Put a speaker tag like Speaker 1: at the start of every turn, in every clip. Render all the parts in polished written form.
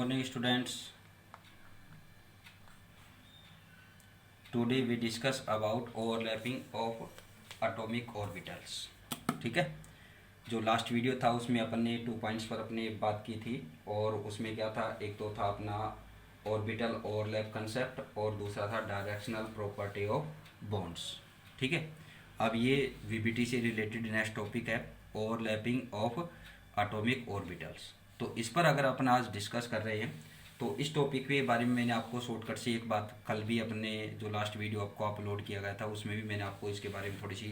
Speaker 1: morning students. Today we discuss about overlapping of atomic orbitals. ठीक है, जो last video था उसमें अपन ने 2 पॉइंट्स पर अपने बात की थी और उसमें क्या था, एक तो था अपना ऑर्बिटल ओवरलैप कंसेप्ट और दूसरा था डायरेक्शनल प्रॉपर्टी ऑफ बॉन्ड्स. ठीक है, अब ये वीबीटी से रिलेटेड नेक्स्ट टॉपिक है ओवरलैपिंग ऑफ एटॉमिक ऑर्बिटल्स. तो इस पर अगर अपन आज डिस्कस कर रहे हैं तो इस टॉपिक के बारे में मैंने आपको शॉर्टकट से एक बात कल भी अपने जो लास्ट वीडियो आपको अपलोड किया गया था उसमें भी मैंने आपको इसके बारे में थोड़ी सी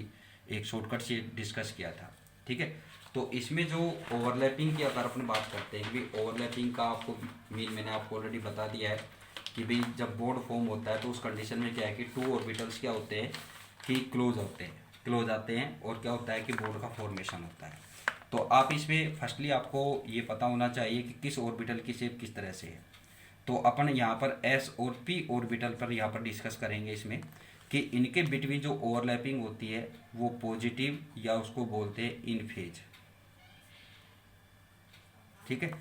Speaker 1: एक शॉर्टकट से डिस्कस किया था. ठीक है, तो इसमें जो ओवरलैपिंग की अगर अपन बात करते हैं कि ओवरलैपिंग का आपको मीन मैंने आपको ऑलरेडी बता दिया है कि भाई जब बॉन्ड फॉर्म होता है तो उस कंडीशन में क्या है कि 2 ऑर्बिटल्स क्या होते हैं कि क्लोज आते हैं और क्या होता है कि बॉन्ड का फॉर्मेशन होता है. तो आप इसमें फर्स्टली आपको ये पता होना चाहिए कि किस ऑर्बिटल की शेप किस तरह से है. तो अपन यहाँ पर एस और पी ऑर्बिटल पर यहाँ पर डिस्कस करेंगे इसमें कि इनके बिटवीन जो ओवरलैपिंग होती है वो पॉजिटिव या उसको बोलते हैं इन फेज. ठीक है,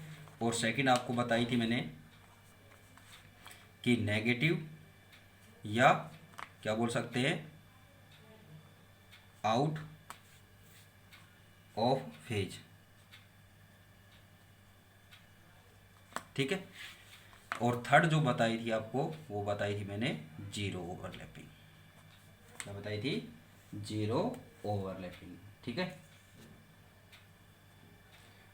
Speaker 1: और सेकंड आपको बताई थी मैंने कि नेगेटिव या क्या बोल सकते हैं आउट ऑफ फेज. ठीक है, और थर्ड जो बताई थी आपको वो बताई थी मैंने जीरो ओवरलैपिंग. क्या बताई थी? Zero overlapping. ठीक है,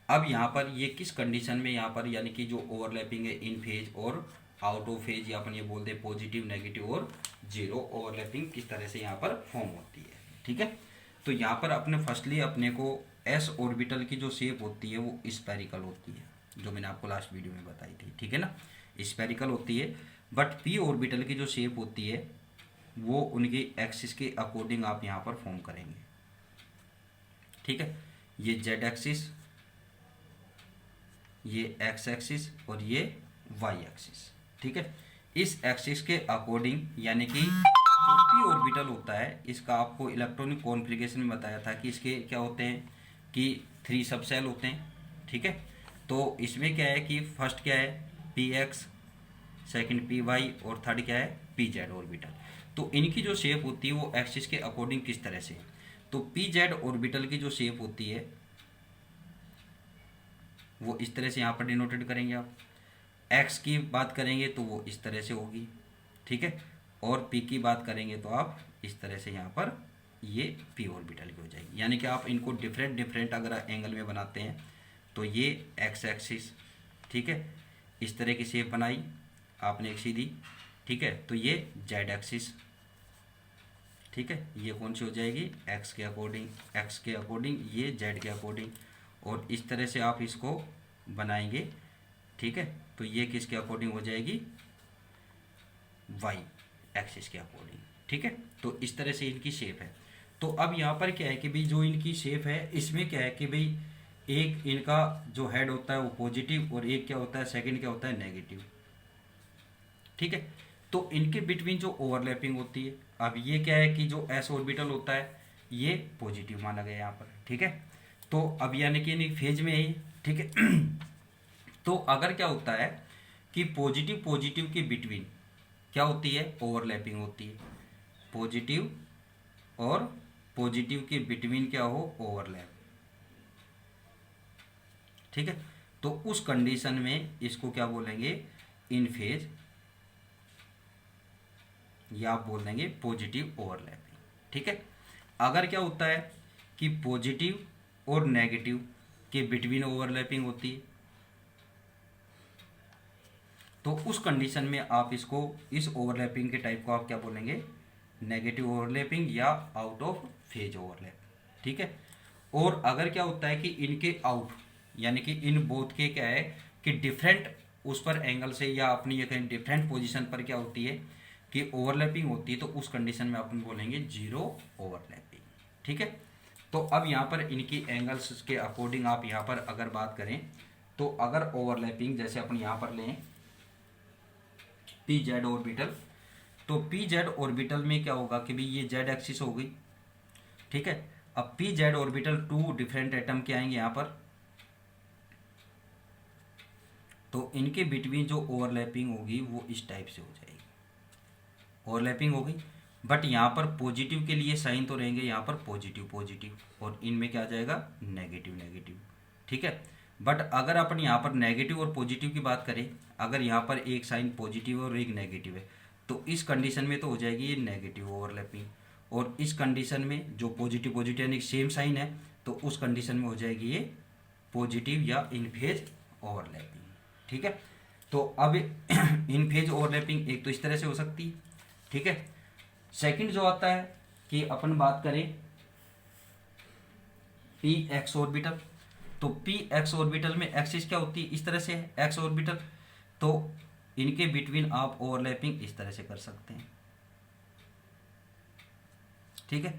Speaker 1: अब यहाँ पर ये किस कंडीशन में यहाँ पर यानी कि जो ओवरलैपिंग है इन फेज और आउट ऑफ फेज या अपन ये बोलते हैं पॉजिटिव नेगेटिव और जीरो ओवरलैपिंग किस तरह से यहाँ पर फॉर्म होती है. ठीक है, तो यहाँ पर अपने फर्स्टली अपने को एस ऑर्बिटल की जो शेप होती है वो स्फेरिकल होती है जो मैंने आपको लास्ट वीडियो में बताई थी. ठीक है ना, स्फेरिकल होती है. बट पी ऑर्बिटल की जो शेप होती है वो उनकी एक्सिस के अकॉर्डिंग आप यहाँ पर फॉर्म करेंगे. ठीक है, ये जेड एक्सिस, ये एक्स एक्सिस और ये वाई एक्सिस. ठीक है, इस एक्सिस के अकॉर्डिंग यानी कि जो पी ऑर्बिटल होता है इसका आपको इलेक्ट्रॉनिक कॉन्फ़िगरेशन में बताया था कि इसके क्या होते हैं कि 3 सब सेल होते हैं. ठीक है, तो इसमें क्या है कि फर्स्ट क्या है P X, second P Y और थर्ड क्या है पी जेड ऑर्बिटल. तो इनकी जो शेप होती है वो एक्सिस के अकॉर्डिंग किस तरह से, तो पी जेड ऑर्बिटल की जो शेप होती है वो इस तरह से यहाँ पर डिनोटेड करेंगे आप. एक्स की बात करेंगे तो वो इस तरह से होगी. ठीक है, और पी की बात करेंगे तो आप इस तरह से यहाँ पर ये पी ऑर्बिटल की हो जाएगी. यानी कि आप इनको डिफरेंट अगर एंगल में बनाते हैं तो ये एक्स एक्सिस, ठीक है, इस तरह की शेप बनाई आपने एक सीधी. ठीक है, तो ये जेड एक्सिस. ठीक है, ये कौन सी हो जाएगी एक्स के अकॉर्डिंग, ये जेड के अकॉर्डिंग और इस तरह से आप इसको बनाएंगे. ठीक है, तो ये किसके अकॉर्डिंग हो जाएगी वाई एक्सिस के अकॉर्डिंग. ठीक है, तो इस तरह से इनकी शेप है. तो अब यहाँ पर क्या है कि भाई जो इनकी शेप है इसमें क्या है कि भाई एक इनका जो हेड होता है वो पॉजिटिव और एक क्या होता है सेकंड क्या होता है नेगेटिव. ठीक है, तो इनके बिटवीन जो ओवरलैपिंग होती है, अब ये क्या है कि जो एस ऑर्बिटल होता है ये पॉजिटिव माना गया यहाँ पर. ठीक है, तो अब यानी कि इन फेज में है. ठीक है, तो अगर क्या होता है कि पॉजिटिव के बिटवीन क्या होती है ओवरलैपिंग होती है. पॉजिटिव और पॉजिटिव के बिटवीन क्या हो ओवरलैप. ठीक है, तो उस कंडीशन में इसको क्या बोलेंगे इन फेज या आप बोल देंगे पॉजिटिव ओवरलैपिंग. ठीक है, अगर क्या होता है कि पॉजिटिव और नेगेटिव के बिटवीन ओवरलैपिंग होती है तो उस कंडीशन में आप इसको इस ओवरलैपिंग के टाइप को आप क्या बोलेंगे नेगेटिव ओवरलैपिंग या आउट ऑफ फेज ओवरलैप. ठीक है, और अगर क्या होता है कि इनके आउट यानी कि इन बोथ के क्या है कि डिफरेंट उस पर एंगल से या अपनी ये कहीं डिफरेंट पोजीशन पर क्या होती है कि ओवरलैपिंग होती है तो उस कंडीशन में अपन बोलेंगे जीरो ओवरलैपिंग. ठीक है, तो अब यहाँ पर इनकी एंगल्स के अकॉर्डिंग आप यहाँ पर अगर बात करें तो अगर ओवरलैपिंग जैसे अपन यहाँ पर लें पी जेड ऑर्बिटल, तो पी जेड ऑर्बिटल में क्या होगा कि भाई ये जेड एक्सिस हो गई. ठीक है, अब P Z orbital 2 different atom के आएंगे यहाँ पर तो इनके बिटवीन जो ओवरलैपिंग होगी वो इस टाइप से हो जाएगी, ओवरलैपिंग हो गई। बट यहाँ पर पॉजिटिव के लिए साइन तो रहेंगे यहाँ पर पॉजिटिव पॉजिटिव, और इनमें क्या आ जाएगा नेगेटिव नेगेटिव, ठीक है। बट अगर अपन यहाँ पर नेगेटिव और पॉजिटिव की बात करें, अगर यहाँ पर एक साइन पॉजिटिव और एक नेगेटिव है, तो इस कंडीशन में तो हो जाएगी ये नेगेटिव ओवरलैपिंग, और इस कंडीशन में जो पॉजिटिव पॉजिटिव यानी सेम साइन है, तो उस कंडीशन में हो जाएगी ये पॉजिटिव या इन फेज ओवरलैपिंग, ठीक है। तो अब इन फेज ओवरलैपिंग एक तो इस तरह से हो सकती है, ठीक है। सेकंड जो आता है कि अपन बात करें पी एक्स ऑर्बिटल, तो पी एक्स ऑर्बिटल में एक्सिस क्या होती है, इस तरह से है एक्स ऑर्बिटल, तो इनके बिटवीन आप ओवरलैपिंग इस तरह से कर सकते हैं, ठीक है।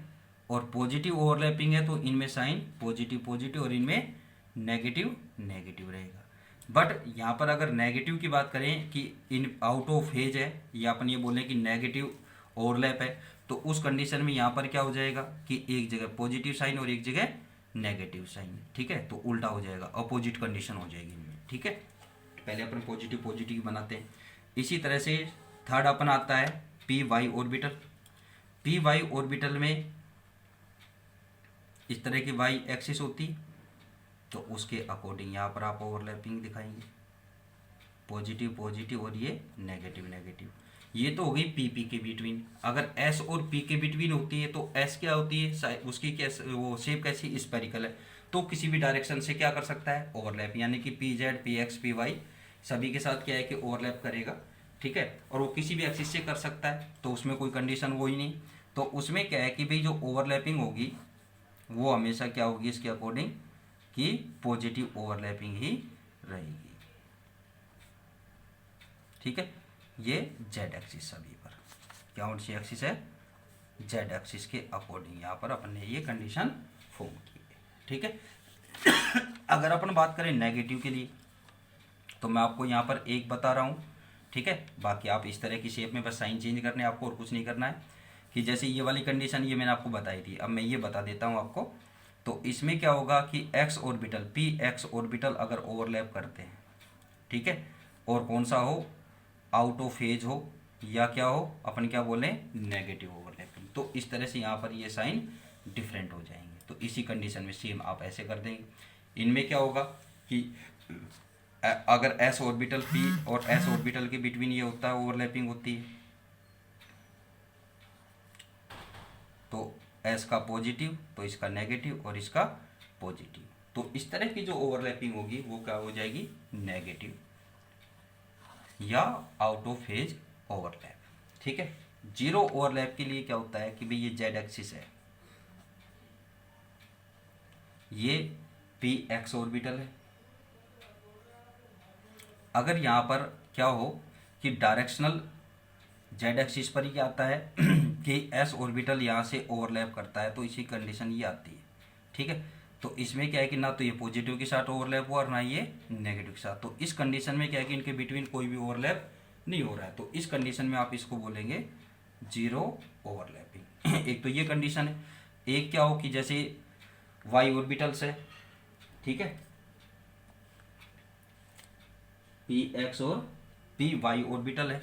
Speaker 1: और पॉजिटिव ओवरलैपिंग है तो इनमें साइन पॉजिटिव पॉजिटिव और इनमें नेगेटिव नेगेटिव रहेगा। बट यहाँ पर अगर नेगेटिव की बात करें कि इन आउट ऑफ फेज है, या अपन ये बोलें कि नेगेटिव ओवरलैप है, तो उस कंडीशन में यहाँ पर क्या हो जाएगा कि एक जगह पॉजिटिव साइन और एक जगह नेगेटिव साइन, ठीक है। तो उल्टा हो जाएगा, अपोजिट कंडीशन हो जाएगी इनमें, ठीक है। पहले अपन पॉजिटिव पॉजिटिव बनाते हैं। इसी तरह से थर्ड अपन आता है P Y orbital. P Y orbital में इस तरह की वाई एक्सिस होती, तो उसके अकॉर्डिंग यहाँ पर आप ओवरलैपिंग दिखाएंगे, पॉजिटिव पॉजिटिव और ये नेगेटिव नेगेटिव। ये तो हो गई पी पी के बिटवीन। अगर एस और पी के बिटवीन होती है तो एस क्या होती है, उसकी कैसे वो शेप कैसी स्पेरिकल है, तो किसी भी डायरेक्शन से क्या कर सकता है ओवरलैप, यानी कि P Z P X P Y सभी के साथ क्या है कि ओवरलैप करेगा, ठीक है। और वो किसी भी एक्सिस से कर सकता है, तो उसमें कोई कंडीशन वो ही नहीं। तो उसमें क्या है कि भाई जो ओवरलैपिंग होगी वो हमेशा क्या होगी इसके अकॉर्डिंग कि पॉजिटिव ओवरलैपिंग ही रहेगी, ठीक है। ये जेड एक्सिस सभी पर, क्या कौन सी एक्सिस है, जेड एक्सिस के अकॉर्डिंग यहाँ पर अपन ने ये कंडीशन फॉर्म की है, ठीक है। अगर अपन बात करें नेगेटिव के लिए, तो मैं आपको यहाँ पर एक बता रहा हूँ, ठीक है। बाकी आप इस तरह की शेप में बस साइन चेंज करने आपको और कुछ नहीं करना है। कि जैसे ये वाली कंडीशन ये मैंने आपको बताई थी, अब मैं ये बता देता हूँ आपको। तो इसमें क्या होगा कि x orbital P x orbital अगर ओवरलैप करते हैं, ठीक है, और कौन सा हो, आउट ऑफ फेज हो या क्या हो, अपन क्या बोले नेगेटिव ओवरलैपिंग, तो इस तरह से यहाँ पर ये साइन डिफरेंट हो जाएंगे। तो इसी कंडीशन में सेम आप ऐसे कर देंगे। इनमें क्या होगा कि अगर एस ऑर्बिटल पी और एस ऑर्बिटल के बिटवीन ये होता है ओवरलैपिंग होती है, तो एस का पॉजिटिव तो इसका नेगेटिव और इसका पॉजिटिव, तो इस तरह की जो ओवरलैपिंग होगी वो क्या हो जाएगी नेगेटिव या आउट ऑफ फेज ओवरलैप, ठीक है। जीरो ओवरलैप के लिए क्या होता है कि भाई ये जेड एक्सिस है, ये पी एक्स ऑर्बिटल है। अगर यहाँ पर क्या हो कि डायरेक्शनल जेड एक्सिस पर ही आता है कि एस ऑर्बिटल यहाँ से ओवरलैप करता है, तो इसी कंडीशन ये आती है, ठीक है। तो इसमें क्या है कि ना तो ये पॉजिटिव के साथ ओवरलैप हुआ और ना ये नेगेटिव के साथ, तो इस कंडीशन में क्या है कि इनके बिटवीन कोई भी ओवरलैप नहीं हो रहा है, तो इस कंडीशन में आप इसको बोलेंगे जीरो ओवरलैपिंग। एक तो ये कंडीशन है। एक क्या हो कि जैसे वाई ऑर्बिटल्स है, ठीक है, पी एक्स और पी वाई ऑर्बिटल है,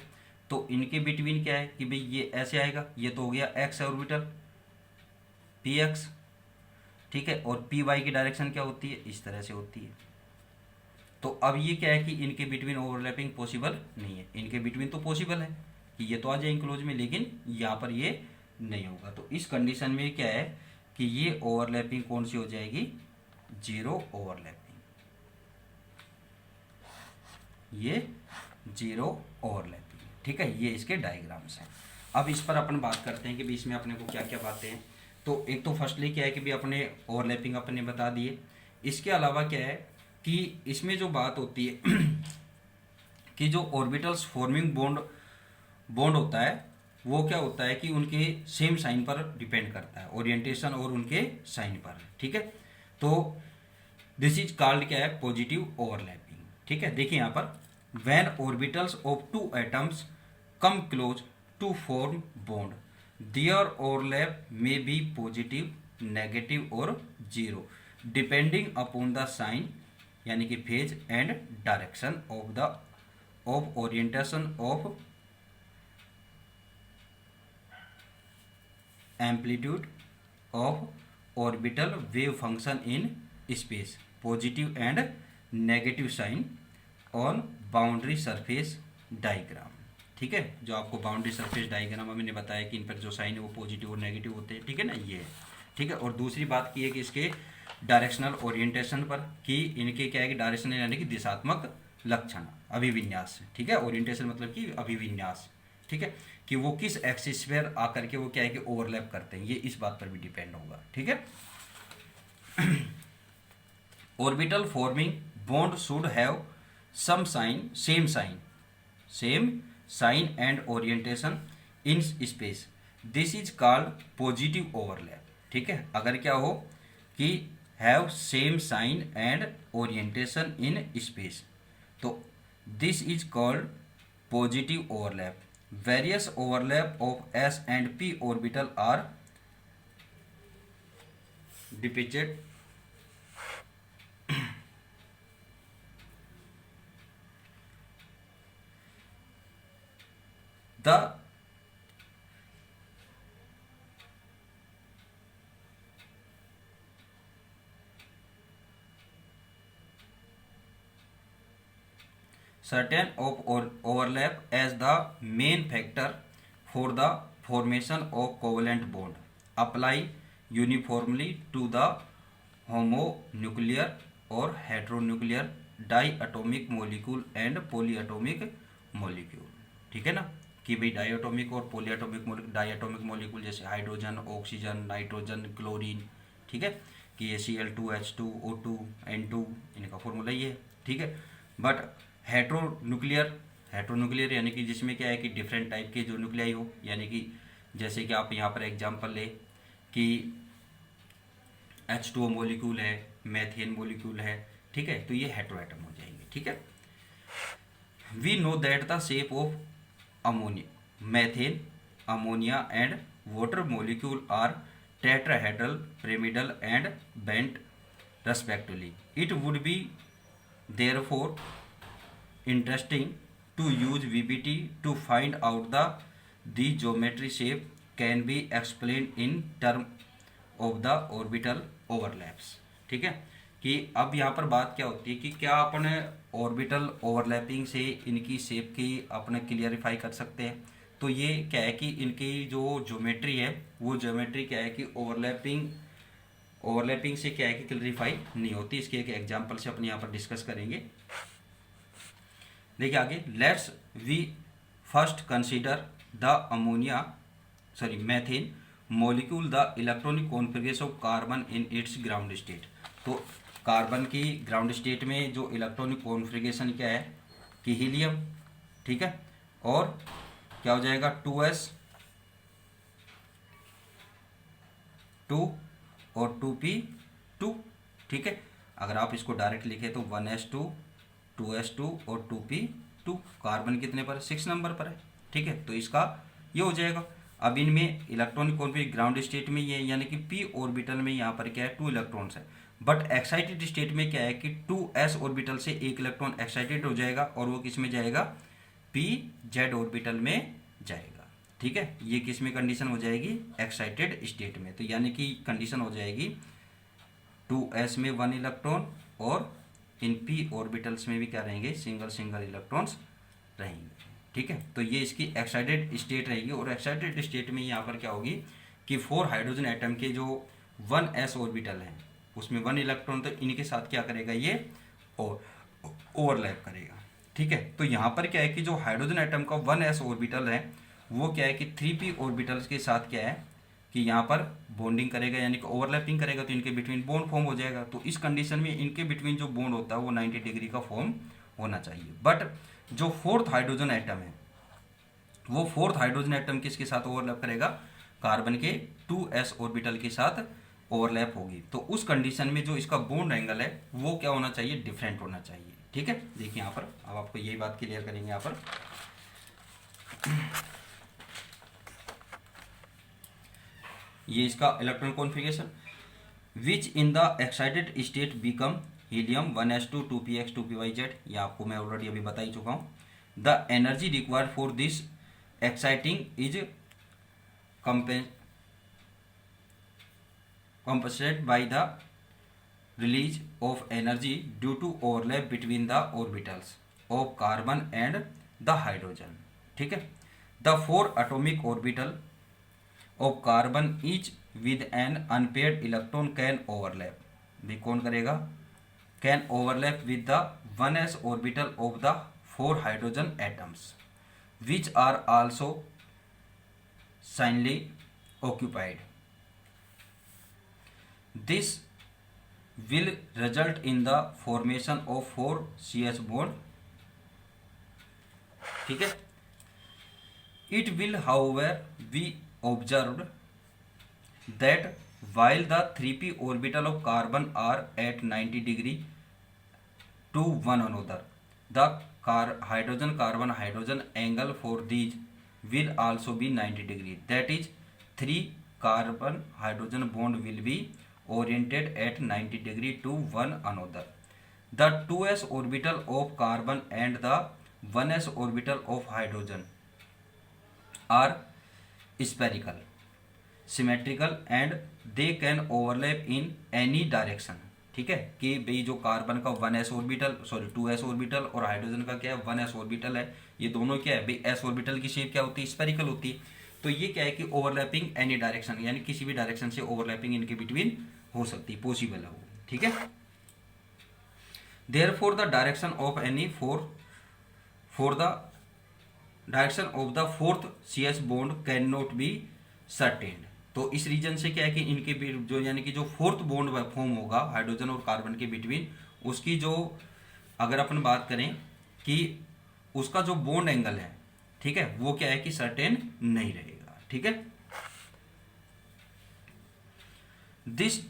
Speaker 1: तो इनके बिटवीन क्या है कि भाई ये ऐसे आएगा, ये तो हो गया एक्स ऑर्बिटल पी एक्स, ठीक है, और पी वाई की डायरेक्शन क्या होती है इस तरह से होती है। तो अब ये क्या है कि इनके बिटवीन ओवरलैपिंग पॉसिबल नहीं है, इनके बिटवीन तो पॉसिबल है कि ये तो आ जाए इंक्लोज में, लेकिन यहाँ पर ये नहीं होगा। तो इस कंडीशन में क्या है कि ये ओवरलैपिंग कौन सी हो जाएगी, जीरो ओवरलैपिंग, ये जीरो ओवरलैपिंग, ठीक है। ये इसके डायग्राम्स हैं। अब इस पर अपन बात करते हैं कि भी इसमें अपने को क्या क्या बातें हैं। तो एक तो फर्स्टली क्या है कि भी अपने ओवरलैपिंग अपने बता दिए। इसके अलावा क्या है कि इसमें जो बात होती है कि जो ऑर्बिटल्स फॉर्मिंग बॉन्ड होता है वो क्या होता है कि उनके सेम साइन पर डिपेंड करता है, ओरिएंटेशन और उनके साइन पर, ठीक है। तो दिस इज कॉल्ड क्या है पॉजिटिव ओवरलैपिंग, ठीक है। देखिए यहाँ पर when orbitals of two atoms come close to form bond there overlap may be positive negative और zero depending upon the sign, यानी कि phase and direction of orientation of amplitude of orbital wave function in space, positive and negative sign on boundary surface diagram. ठीक है, जो आपको boundary surface diagram मैंने बताया कि इन पर जो साइन है वो पॉजिटिव और नेगेटिव होते हैं। ठीक है ना, ये है। ठीक है, और दूसरी बात की है कि इसके डायरेक्शनल ओरिएंटेशन पर, कि इनके क्या है कि डायरेक्शनल यानी कि दिशात्मक लक्षण, अभिविन्यास। ठीक है, ओरिएंटेशन मतलब कि अभिविन्यास। ठीक है, कि वो किस एक्सिस पर आकर के वो क्या है कि ओवरलैप करते हैं, ये इस बात पर भी डिपेंड होगा। ठीक है, orbital forming bond should have some sign, same sign and orientation in space, this is called positive overlap. ठीक है, अगर क्या हो कि have same sign and orientation in space, तो this is called positive overlap. Various overlap of s and p orbital are depicted the certain of overlap as the main factor for the formation of covalent bond, apply uniformly to the homonuclear or heteronuclear diatomic molecule and polyatomic molecule। ठीक है ना, कि भाई diatomic और पोलियाटोमिक diatomic molecule जैसे hydrogen, oxygen, nitrogen, chlorine. ठीक है, कि ये Cl2H2O2 N2 इनका फॉर्मूला ये है। ठीक है, बट हेट्रोन्यूक्लियर यानी कि जिसमें क्या है कि डिफरेंट टाइप के जो न्यूक्लियाई हो, यानी कि जैसे कि आप यहाँ पर एग्जांपल ले कि H2O मॉलिक्यूल है, मैथेन मॉलिक्यूल है। ठीक है, तो ये हेट्रोएटम हो जाएंगे। ठीक है, we know that the shape of ammonia, methane, ammonia and water molecule are tetrahedral, pyramidal and bent respectively. It would be therefore interesting to use VBT to find out the geometry shape can be explained in term of the orbital overlaps। ठीक है, कि अब यहाँ पर बात क्या होती है कि क्या अपने ऑर्बिटल ओवरलैपिंग से इनकी शेप की अपने क्लियरिफाई कर सकते हैं। तो ये क्या है कि इनकी जो ज्योमेट्री है वो ज्योमेट्री क्या है कि ओवरलैपिंग से क्या है कि क्लियरिफाई नहीं होती। इसके एक एग्जांपल से अपने यहाँ पर डिस्कस करेंगे। देखिए आगे, let's we first consider the methane molecule the electronic configuration of carbon in its ground state. तो कार्बन की ग्राउंड स्टेट में जो इलेक्ट्रॉनिक कॉन्फिगरेशन क्या है कि हीलियम। ठीक है, और क्या हो जाएगा 2s2 और 2p2। ठीक है, अगर आप इसको डायरेक्ट लिखे तो 1s2 2s2 और 2p2। कार्बन कितने पर है, 6 नंबर पर है। ठीक है, तो इसका ये हो जाएगा। अब इनमें इलेक्ट्रॉनिक कॉन्फिगरेशन ग्राउंड स्टेट में ये यानी कि p ऑर्बिटल में यहाँ पर क्या है 2 इलेक्ट्रॉन्स है, बट एक्साइटेड स्टेट में क्या है कि 2s ऑर्बिटल से 1 इलेक्ट्रॉन एक्साइटेड हो जाएगा और वो किस में जाएगा, pz ऑर्बिटल में जाएगा। ठीक है, ये किस में कंडीशन हो जाएगी, एक्साइटेड स्टेट में। तो यानी कि कंडीशन हो जाएगी 2s में 1 इलेक्ट्रॉन और इन p ऑर्बिटल्स में भी क्या रहेंगे, सिंगल इलेक्ट्रॉन्स रहेंगे। ठीक है, तो ये इसकी एक्साइटेड स्टेट रहेगी। और एक्साइटेड स्टेट में यहाँ पर क्या होगी कि 4 हाइड्रोजन एटम के जो 1s ऑर्बिटल हैं उसमें 1 इलेक्ट्रॉन, तो इनके साथ क्या करेगा ये ओवरलैप करेगा। ठीक है, तो यहाँ पर क्या है कि जो हाइड्रोजन एटम का 1s ऑर्बिटल है वो क्या है कि 3p ऑर्बिटल्स के साथ क्या है कि यहाँ पर बॉन्डिंग करेगा, यानी कि ओवरलैपिंग करेगा, तो इनके बिटवीन बॉन्ड फॉर्म हो जाएगा। तो इस कंडीशन में इनके बिटवीन जो बॉन्ड होता है वो 90 डिग्री का फॉर्म होना चाहिए। बट जो 4th हाइड्रोजन एटम है वो 4th हाइड्रोजन एटम किसके साथ ओवरलैप करेगा, कार्बन के 2s ऑर्बिटल के साथ ओवरलैप होगी। तो उस कंडीशन में जो इसका बॉन्ड एंगल है वो क्या होना चाहिए, डिफरेंट होना चाहिए। ठीक है, देखिए यहाँ पर अब आपको यही बात क्लियर करेंगे। यहाँ पर ये इसका electron configuration which in the excited state become helium 1s2 2px 2pyz, ये आपको मैं ऑलरेडी अभी बता ही चुका हूँ। The energy required for this exciting is compensated by the release of energy due to overlap between the orbitals of carbon and the hydrogen। ठीक है, the 4 atomic orbital of carbon each with an unpaired electron can overlap। भी कौन करेगा? can overlap with the 1s orbital of the 4 hydrogen atoms which are also simultaneously occupied। This will result in the formation of 4 CH bond। ठीक है, it will however be observed that while the 3p orbital of carbon are at 90 degree to one another, the hydrogen carbon hydrogen angle for these will also be 90 degree, that is 3 carbon hydrogen bond will be oriented at 90 degree to one another। The 2s orbital of carbon and the 1s orbital of hydrogen are spherical, symmetrical and they can overlap in any direction। ठीक है, कि भाई जो carbon का 1s orbital 2s orbital और hydrogen का क्या है 1s ऑर्बिटल है, ये दोनों क्या है भाई s ऑर्बिटल की शेप क्या होती है? स्फेरिकल होती है। तो ये क्या है कि ओवरलैपिंग एनी डायरेक्शन, यानी किसी भी डायरेक्शन से ओवरलैपिंग इनके बिटवीन हो सकती है, पॉसिबल है वो। ठीक है, therefore the direction of any for the direction of the fourth CH bond can not be ascertained. तो इस रीजन से क्या है कि इनके जो यानी कि जो फोर्थ बॉन्ड फॉर्म होगा हाइड्रोजन और कार्बन के बिटवीन, उसकी जो अगर अपन बात करें कि उसका जो बॉन्ड एंगल है, ठीक है, वो क्या है कि सर्टेन नहीं रहेगा। ठीक है, this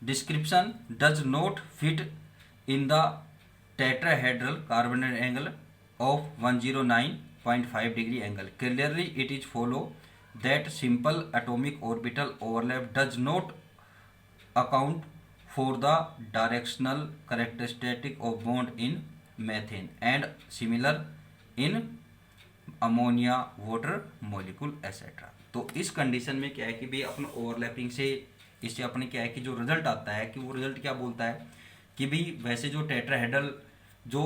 Speaker 1: description does not fit in the tetrahedral carbon angle of 109.5 degree angle. Clearly it is follow that simple atomic orbital overlap does not account for the directional characteristic of bond in methane and similar in ammonia water molecule etc। तो इस condition में क्या है कि भाई अपन overlapping से इससे अपने क्या है कि जो रिजल्ट आता है कि वो रिजल्ट क्या बोलता है कि भाई वैसे जो टेट्राहेड्रल जो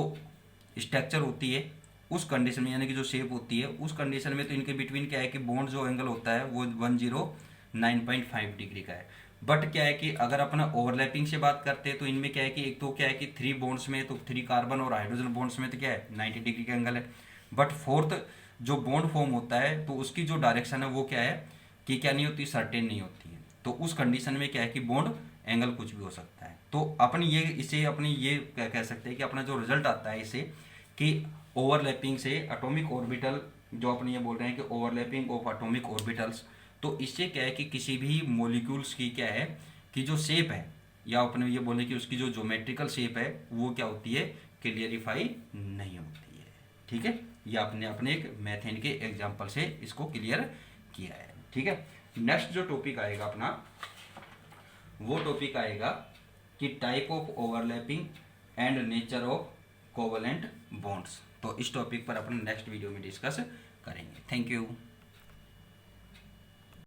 Speaker 1: स्ट्रक्चर होती है उस कंडीशन में, यानी कि जो शेप होती है उस कंडीशन में, तो इनके बिटवीन क्या है कि बॉन्ड जो एंगल होता है वो 109.5 डिग्री का है। बट क्या है कि अगर अपना ओवरलैपिंग से बात करते हैं तो इनमें क्या है कि एक तो क्या है कि 3 बॉन्ड्स में, तो 3 कार्बन और हाइड्रोजन बॉन्ड्स में तो क्या है 90 डिग्री का एंगल है। बट फोर्थ जो बॉन्ड फॉर्म होता है तो उसकी जो डायरेक्शन है वो क्या है कि क्या नहीं होती, सर्टेन नहीं होती है। तो उस कंडीशन में क्या है कि बॉन्ड एंगल कुछ भी हो सकता है। तो अपन ये इसे अपनी ये क्या कह सकते हैं कि अपना जो रिजल्ट आता है इसे कि ओवरलैपिंग से एटॉमिक ऑर्बिटल, जो अपन ये बोल रहे हैं कि ओवरलैपिंग ऑफ एटॉमिक ऑर्बिटल्स, तो इससे क्या है कि किसी भी मॉलिक्यूल्स की क्या है कि जो शेप है, या अपने ये बोले कि उसकी जो ज्योमेट्रिकल शेप है वो क्या होती है, क्लियरिफाई नहीं होती है। ठीक है, ये आपने अपने एक मेथेन के एग्जांपल से इसको क्लियर किया है। ठीक है, नेक्स्ट जो टॉपिक आएगा अपना वो टॉपिक आएगा कि type of overlapping and nature of covalent bonds. तो इस टॉपिक पर अपन नेक्स्ट वीडियो में डिस्कस करेंगे। Thank you.